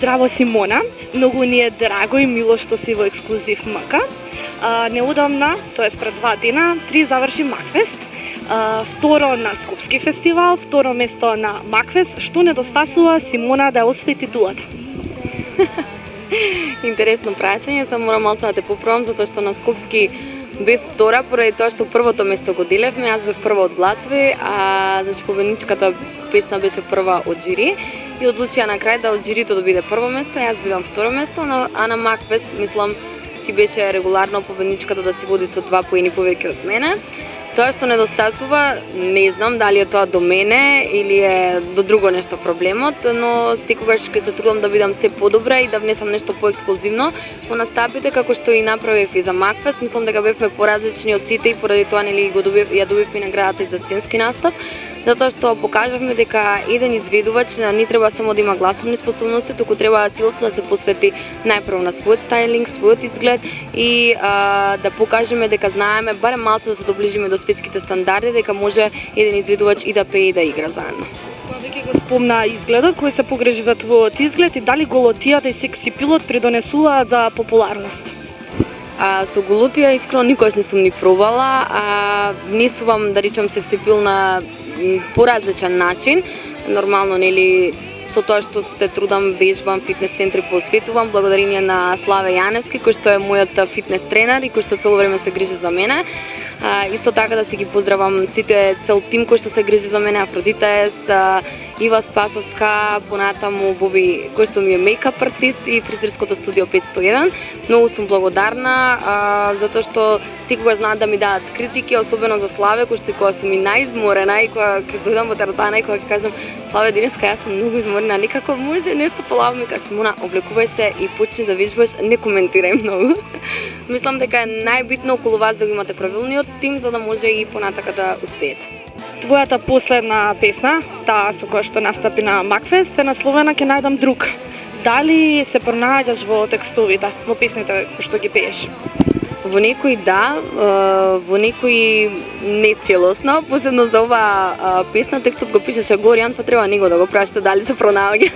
Здраво, Симона. Многу ни е драго и мило што си во Ексклузив МК. Неодамна, тоест пред 2 дена, 3 заврши Макфест. Второ на Скопски фестивал, второ место на Макфест. Што недостасува Симона да освои титулата? Интересно прашање, само морам малку да те поправам, затоа што на Скопски бев втора, поради тоа што првото место го делевме, јас бев прва од гласови, а значи победничката песна беше прва од жири и одлучија на крај да од жирито да биде прво место, јас бидам второ место, а на Макфест мислам си беше регуларно победничката да си води со 2 поени повеќе од мене. Тоа што недостасува, не знам дали е тоа до мене или е до друго нешто проблемот, но секогаш ќе се трудам да бидам се подобра и да внесам нешто поексклузивно во настапите, како што и направив и за Макфест. Мислам дека бевме поразлични од сите и поради тоа нели ја добивме наградата и за сценски настап, затоа што покажавме дека еден изведувач не треба само да има гласовни способности, туку треба целосно да се посвети најпрво на својот стајлинг, својот изглед и да покажеме дека знаеме барем малку да се доближиме до светските стандарди, дека може еден изведувач и да пее и да игра заедно. Кога веќе го спомна изгледот, кој се погрежи за твојот изглед и дали голотијата и секси пилот придонесуваат за популарност? Со голотија искрено никогаш не сум ни пробала, внесувам да речам секси пил на поразличен начин. Нормално нели со тоа што се трудам, вежбам, фитнес центри посветувам, благодарение на Славе Јаневски, кој што е мојот фитнес тренер и кој што цело време се грижи за мене. Исто така да си ги поздравам сите цел тим кој што се грижи за мене, Афродитес, Ива Спасовска, понатаму Боби, кој што ми е мейкап артист и фризерското студио 501. Многу сум благодарна, затоа што секогаш знаат да ми дадат критики, особено за Славе, кој што кога сум и наизморена и кога дојдам во теретана и кога ќе кажам Славе, денеска јас сум многу изморена, никако може нешто полаво ми кажа Симона, облекувај се и почни да вежбаш, не коментирај многу. Мислам дека е најбитно околу вас да го имате правилниот тим за да може и понатака да успеете. Твојата последна песна, таа со која што настапи на Макфест, е насловена "Ке најдам друг". Дали се пронаѓаш во текстовите, во песните што ги пееш? Во некои да, во некои не целосно, посебно за оваа песна текстот го пишеше Горијан, па треба него да го прашате дали се пронаоѓа.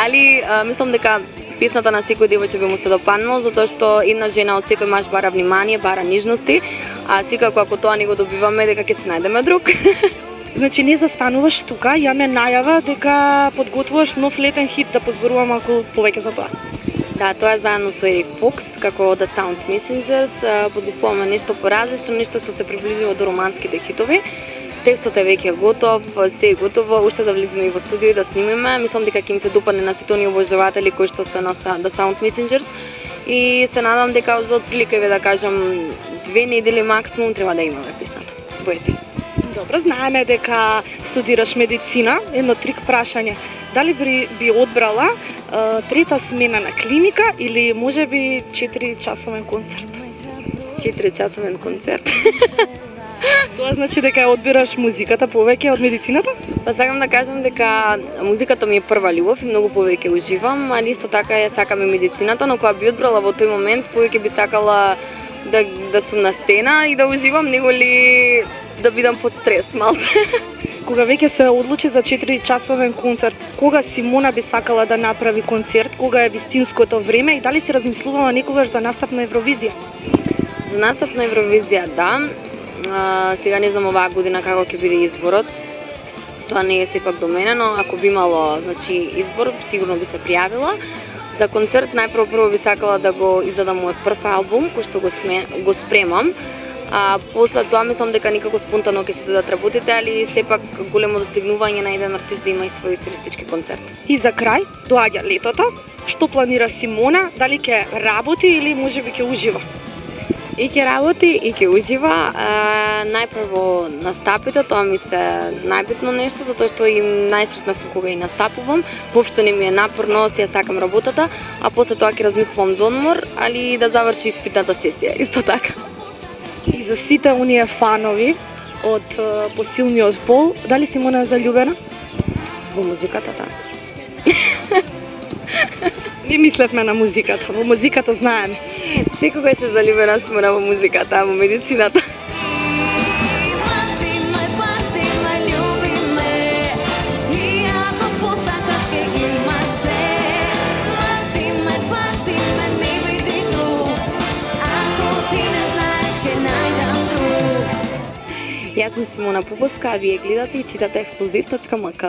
Али мислам дека песната на секој девојче би му се допаднало, затоа што една жена од секој маж бара внимание, бара нежности, а секако ако тоа не го добиваме, дека ќе се најдеме друг. Значи не застануваш тука, имаме најава дека подготвуваш нов летен хит, да позборувам малку повеќе за тоа. Да, тоа е заедно со Eric Fox, како The Sound Messengers, подготвуваме нешто поразлично, нешто што се приближува до романските хитови. Текстот е веќе готов, се е готово, уште да влеземе и во студио и да снимиме. Мислам дека ќе им се допадне на сите оние обожаватели кои што се на The Sound Messengers и се надам дека за отприлика да кажам 2 недели максимум треба да имаме песната во епи. Добро, знаеме дека студираш медицина, едно трик прашање. Дали би одбрала трета смена на клиника или можеби 4-часовен концерт? 4-часовен концерт. Тоа значи дека одбираш музиката повеќе од медицината? Па сакам да кажам дека музиката ми е прва љубов и многу повеќе уживам, али исто така ја сакам и медицината, но кога би одбрала во тој момент, повеќе би сакала да сум на сцена и да уживам, него ли да бидам под стрес малце. Кога веќе се одлучи за 4-часовен концерт, кога Симона би сакала да направи концерт, кога е вистинското време и дали си размислувала некогаш за настап на Евровизија? За настап на Евровизија, да. Сега не знам оваа година како ќе биде изборот. Тоа не е сепак до мене, но ако би имало значи избор, сигурно би се пријавила. За концерт прво би сакала да го издадам мојот прв албум кој што го спремам. После тоа мислам дека никако спонтано ќе се додат работите, али сепак големо достигнување на еден артист да има и свој солистички концерт. И за крај, доаѓа летото. Што планира Симона? Дали ќе работи или можеби ќе ужива? И ќе работи, и ќе ужива. Најпрво настапите, тоа ми се најбитно нешто, затоа што и најсретна сум кога и настапувам. Воопшто не ми е напорно, си ја сакам работата, а после тоа ќе размислувам за одмор, али да заврши испитната сесија, исто така. И за сите оние фанови од посилниот пол, дали Симона е заљубена? Во музиката, да. Не мислевме на музиката, во музиката знаеме. Секогаш се заљубена Симона во музиката, а во медицината. Јас сум Симона Пупоска, а вие гледате и читате ексклузив.мк.